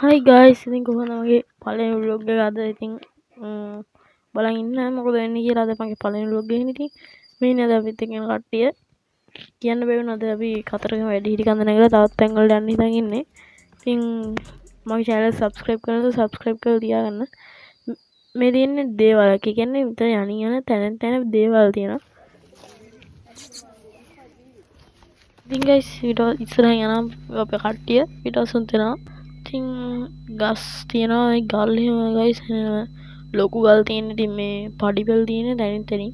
Hi guys, ඉතින් කොහොමද මගේ පළවෙනි vlog එක අද ඉතින් බලන් ඉන්න මොකද වෙන්නේ කියලා අද මගේ පළවෙනි vlog එක ඉතින් මේ නේද අපිත් එක්ක ඉන්න කට්ටිය කියන්න බැවුන අද අපි කතරගම වැඩිහිටි කන්ද නැගලා තවත් තැන් වලට යන්න හිතන් ඉන්නේ. ඉතින් මගේ channel එක subscribe කරලා subscribe කරලා තියාගන්න. මේ තියෙන්නේ දේවල් කියන්නේ විතර යණ තැන දේවල් තියෙනවා. ඉතින් guys ඊට ඉස්සරහින් යනවා අපේ කට්ටිය ඊට අසුන් දෙනවා. ඉතින් ගස් තියෙනවා ඒ ගල් එහෙම ගයිස් ලොකු ගල් තියෙන ඉතින් මේ පඩිපෙල් තියෙන තැනින් තැනින්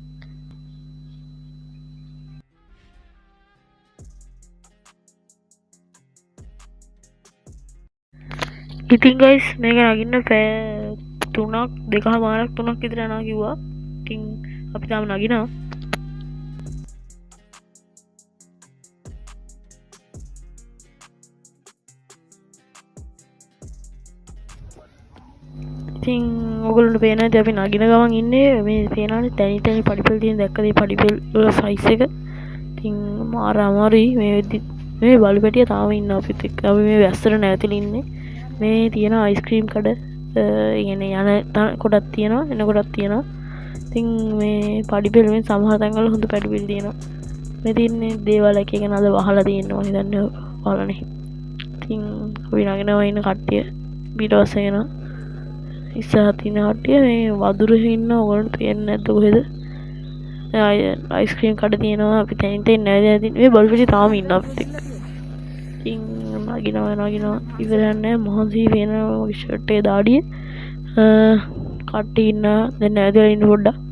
ඉතින් ගයිස් මේක නගින්න පැය 3ක් 2මාරක් 3ක් විතර යනවා කිව්වා. ඉතින් අපි තාම නගිනවා. ඉතින් ඔයගොල්ලන්ට පේනවා ඉතින් අපි නගින ගමන් ඉන්නේ මේ පේනවානේ තැනි තැනි පඩිපෙල් තියෙන දැක්කද මේ පඩිපෙල් වල සයිස් එක. ඉතින් මාර අමාරුයි මේ බලු පැටිය තාම ඉන්නවා අපිත් එක්ක. අපි මේ වැස්සට නැවතිලා ඉන්නේ. මේ තියෙන අයිස්ක්‍රීම් කඩ කියන්නේ යන කොටක් තියෙනවා එන කොටක් තියෙනවා. ඉතින් මේ පඩිපෙල් වලින් සමහර තැන්වල හොඳ පඩිපෙල් තියෙනවා. මේ තියෙන්නේ දේවල් එක ගැන අද වහලා තියෙනවා මම හිතන්නේ වහලානේ. ඉතින් අපි නගිනවා ඉන්න කට්ටිය ඊට පස්සේ එනවා. ඉස්සරහ තියෙන කට්ටිය මේ වදුරේ ඉන්න ඕගොල්ලන්ට පේන්නේ නැද්ද කොහෙද? අයිස්ක්‍රීම් කඩ තියෙනවා අපි තැනින් තැනින් නැවතිලා මේ බලු පැටිය තාම ඉන්නවා අපිත් එක්ක. ඉතින් නගිනවා ඉවරයක් නැහැ මහන්සි වෙනවා මගේ ෂර්ට් එකේ දාඩිය කට්ටිය ඉන්න දැන් නැවතිලා ඉන්න පොඩ්ඩක්.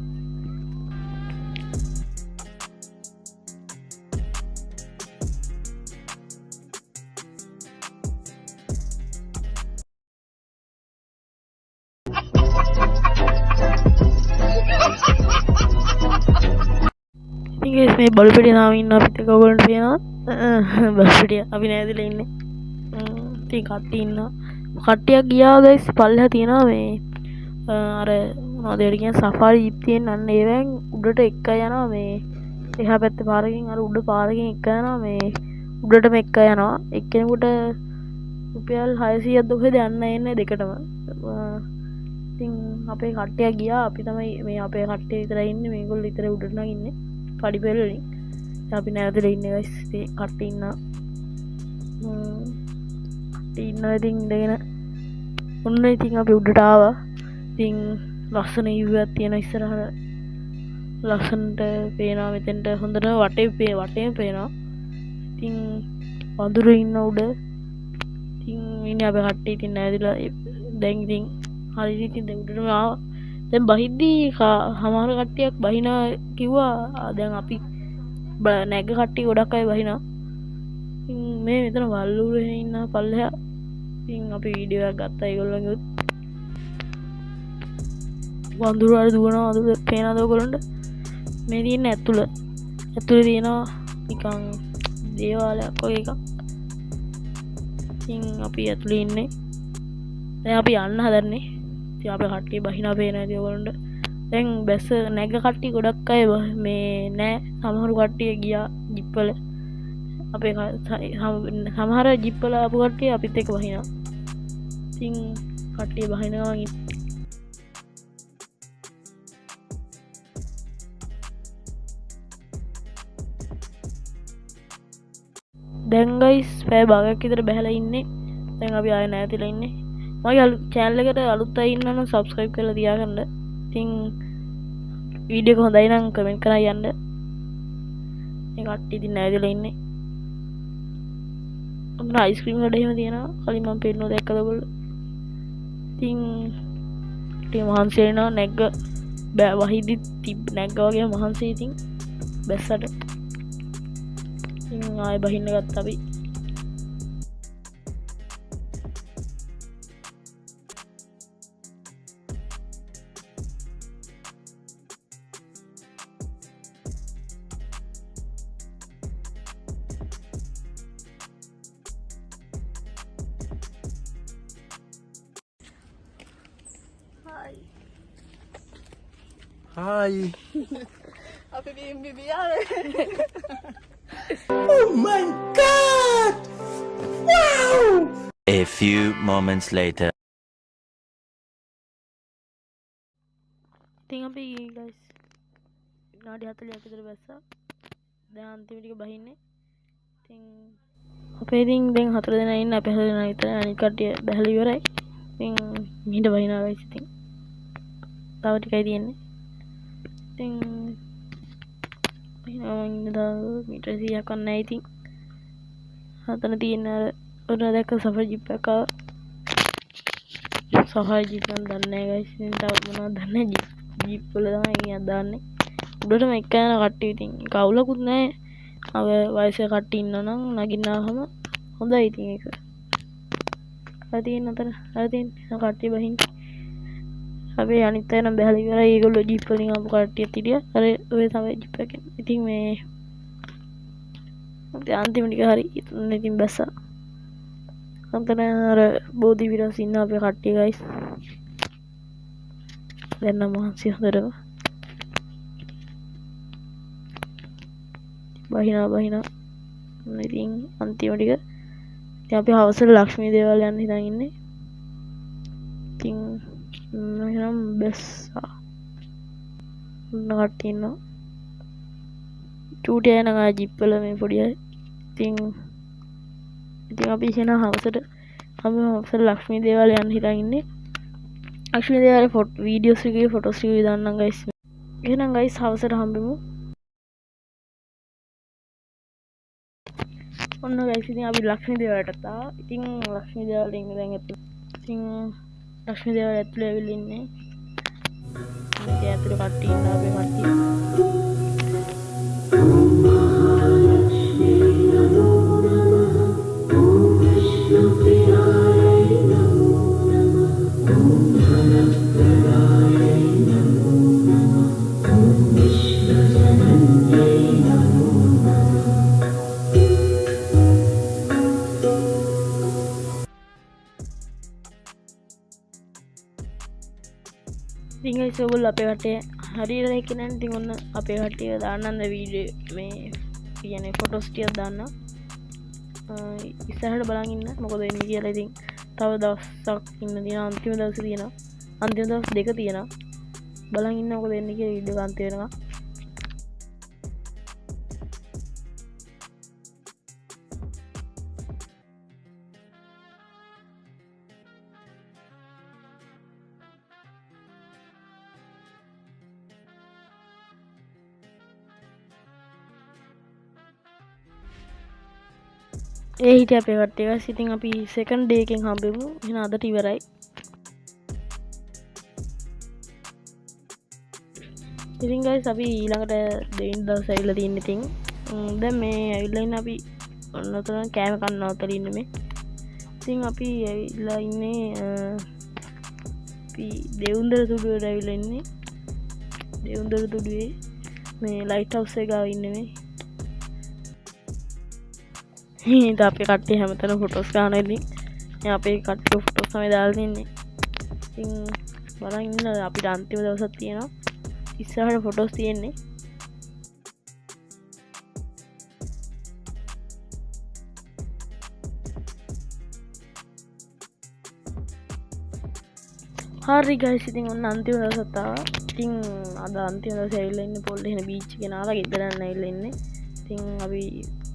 ඉතින් guys මේ බලු පැටිය තාම ඉන්නවා අපිත් එක්ක ඔයගොල්ලන්ට පේනවා බලු පැටිය අපි නැවතිලා ඉන්නේ. ඉතින් කට්ටිය ඉන්නවා කට්ටියක් ගියා guys පල්ලෙහා තියෙනවා මේ අර මොනවද ඒකට කියන්නේ සෆාරි ජීප් තියෙන අන්න ඒවෙන් උඩට එක යනවා මේ එහා පැත්තේ පාරකින් අර උඩ පාරකින් එක යනවා මේ උඩටම එක යනවා එක්කෙනෙකුට රුපියල් 600ක් දුකද යන්න එන්නේ දෙකටම. ඉතින් අපේ කට්ටියක් ගියා අපි තමයි මේ අපේ කට්ටිය විතරයි ඉන්නේ මේගොල්ලෝ විතර උඩට නගින්නේ පඩිපෙල් වලින්. අපි නැවතලා ඉන්නේ guys ඉතින් කට්ටිය ඉන්නවා. ඉන්නවා ඉතින් ඉඳගෙන ඔන්න ඉතින් අපි උඩට ආවා. ඉතින් ලස්සන ඉව්වක් තියෙන ඉස්සරහට ලස්සනට පේනවා මෙතෙන්ට හොඳට වටේම පේනවා. ඉතින් වඳුරු ඉන්න උඩ ඉතින් ඉන්නේ අපේ කට්ටිය ඉතින් නැවතිලා දැන් ඉතින් හරියට ඉතින් දැන් උඩටම ආවා. දැන් බහිද්දී සමහර කට්ටියක් බහිනා කිව්වා දැන් අපි නැග කට්ටිය ගොඩක් අය බහිනා. ඉතින් මේ මෙතන වල්ලුරේ ඉන්න පල්ලෙහා ඉතින් අපි වීඩියෝ එකක් ගත්තා ඒගොල්ලන්ගේ වඳුරු වල දුවනවා වඳුරු පේනවද ඔයගොල්ලන්ට? මේ තියෙන්නේ ඇතුලේ තියෙනවා නිකන් දේවාලයක් වගේ එකක්. ඉතින් අපි ඇතුලේ ඉන්නේ. දැන් අපි යන්න හදන්නේ. ඉතින් අපේ කට්ටිය බහිනා පේනවා ඉතින් ඔයගොල්ලන්ට. දැන් බැස්ස නැග කට්ටිය ගොඩක් අය මේ නෑ සමහර කට්ටිය ගියා ජිප් වල. අපේ සමහර ජිප් වල ආපු කට්ටිය අපිත් එක්ක බහිනවා. ඉතින් කට්ටිය බහිනවා දැන් guys පැය භාගයක් විතර බහලා ඉන්නේ. දැන් අපි ආයෙ නැවතිලා ඉන්නේ. මගේ channel එකට අලුත් අය ඉන්නවා නම් subscribe කරලා තියාගන්න. ඉතින් වීඩියෝ එක හොඳයි නම් කමෙන්ට් කරලා යන්න. මේ කට්ටිය ඉතින් නැවතිලා ඉන්නේ. අපිට අයිස්ක්‍රීම් කඩ එහෙම තියෙනවා. කලින් මම පෙන්නනවා දැක්කද ඔයගොල්ලෝ? ඉතින් ටික මහන්සි වෙනවා නැග්ග වහිදි නැග්ග වගේ මහන්සි ඉතින් බැස්සට. ඉතින් ආයෙ බහින්න ගත්තා අපි. Hi. අපි බිම්බිබියාවේ. Oh my God! Wow! A few moments later. ඉතින් අපි guys විනාඩි 40ක් විතර බැස්සා. දැන් අන්තිම ටික බහින්නේ. ඉතින් අපේ ඉතින් දැන් 4 දෙනා ඉන්න අපි 4 දෙනා විතර අනිත් කට්ටිය බැහැලා ඉවරයි. ඉතින් මිහිඳ බහිනවා guys ඉතින්. තව ටිකයි තියෙන්නේ. ඉතින් ඉන්නවා මීටර් 100ක් වන්න නැහැ ඉතින්. හතන තියෙන අර ඔන්න දැක්ක සෆර් ජිප් එක සෆර් ජිප් නම් දන්නේ නැහැ guys. ඉතින් තව මොනවද දන්නේ ජිප් වල තමයි ඉන්නේ දාන්නේ. උඩටම එක යන කට්ටිය ඉතින් කවුලකුත් නැහැ. අව වයසේ කට්ටිය ඉන්නවනම් නගින්නාම හොඳයි ඉතින් ඒක. අර තියෙන අතන අර තියෙන කට්ටිය බහින්න. අපි අනිත් අය නම් බහලා ඉවරයි. ඒගොල්ලෝ ජිප් වලින් ආපු කට්ටියත් හිටියා. අර ඔය තමයි ජිප් එකෙන්. ඉතින් මේ අන්තිම ටික හරි ඉතින් බැස්සා. අන්තන අර බෝධි විරස් ඉන්න අපේ කට්ටිය guys. දැන් නම් මහන්සි හොඳටම. බහිනා. ඉතින් අන්තිම ටික ඉතින් අපි හවසට ලක්ෂ්මී දේවාලය යන්න හිතන් ඉන්නේ. ඉතින් එහෙනම් බැස්සා. කට්ටිය ඉන්නවා. චූටි අය නම් ආ ජිප් වල මේ පොඩි අය. ඉතින් අපි කියන හවසට ලක්ෂ්මී දේවාලය යන්න හිතන් ඉන්නේ. ලක්ෂ්මී දේවාලේ වීඩියෝස් ටිකේ ෆොටෝස් ටික දාන්නම් guys. එහෙනම් guys හවසට හම්බෙමු. ඔන්න guys ඉතින් අපි ලක්ෂ්මී දේවාලයට ආවා. ඉතින් ලක්ෂ්මී දේවාලේ ඉන්නේ දැන් ඇතුළේ. ඉතින් ලක්ෂ්මී දේවාලේ ඇතුළේ ඇවිල්ලා ඉන්නේ. ඉතින් ඇතුළේ කට්ටිය ඉන්නවා අපේ කට්ටිය. ඉතින් guys ඔයගොල්ලෝ අපේ කට්ටිය හරියට දැක්කේ නැහැ. ඉතින් ඔන්න අපේ කට්ටිය දාන්නන්න වීඩියෝ මේ කියන්නේ ෆොටෝස් ටිකක් දාන්න. ඉස්සරහට බලන් ඉන්න මොකද වෙන්නේ කියලා. ඉතින් තව දවසක් ඉන්න තියෙනවා. අන්තිම දවසේ තියෙනවා. අන්තිම දවස් දෙක තියෙනවා. බලන් ඉන්න මොකද වෙන්නේ කියලා වීඩියෝ කාන්ත වෙනවා. ඒ හිටිය අපේ කට්ටිය guys. ඉතින් අපි සෙකන්ඩ් ඩේ එකෙන් හම්බෙමු. එහෙනම් අදට ඉවරයි. ඉතින් guys අපි ඊළඟට දෙවෙනි දවසේ ඇවිල්ලා තියෙන ඉතින් දැන් මේ ඇවිල්ලා ඉන්න අපි ඔන්න උතන කෑම කන්න උතල ඉන්නේ මේ. ඉතින් අපි ඇවිල්ලා ඉන්නේ අපි දෙවුන්දර තුඩුවේ ඇවිල්ලා ඉන්නේ. දෙවුන්දර තුඩුවේ මේ ලයිට් හවුස් එක ගාව ඉන්නේ මේ. ඉතින් අපේ කට්ටිය හැමතැනම ෆොටෝස් ගන්නවා ඉතින්. දැන් අපේ කට්ටිය ෆොටෝස් තමයි දාලා තින්නේ. ඉතින් බලන් ඉන්න අපිට අන්තිම දවසක් තියෙනවා. ඉස්සරහට ෆොටෝස් තියෙන්නේ. හරි guys ඉතින් ඔන්න අන්තිම දවසට ආවා. ඉතින් අද අන්තිම දවසේ ඇවිල්ලා ඉන්නේ පොල් එහෙන බීච් එකේ නාලා ගෙදර යන්න ඇවිල්ලා ඉන්නේ. ඉතින් අපි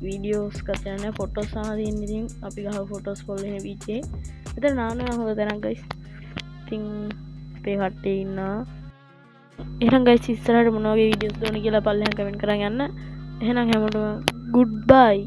වීඩියෝස් ගන්න නැහැ ෆොටෝස් ආවා තියෙන්නේ. ඉතින් අපි ගහව ෆොටෝස් පොල් එහෙන බීච් එකේ. මෙතන නාන්න හොඳ තැනක් guys. ඉතින් අපේ කට්ටිය ඉන්නවා. එහෙනම් guys ඉස්සරහට මොන වගේ වීඩියෝස් දෝන කියලා පල්ලෙහාන් කමෙන්ට් කරන් යන්න. එහෙනම් හැමෝටම good bye.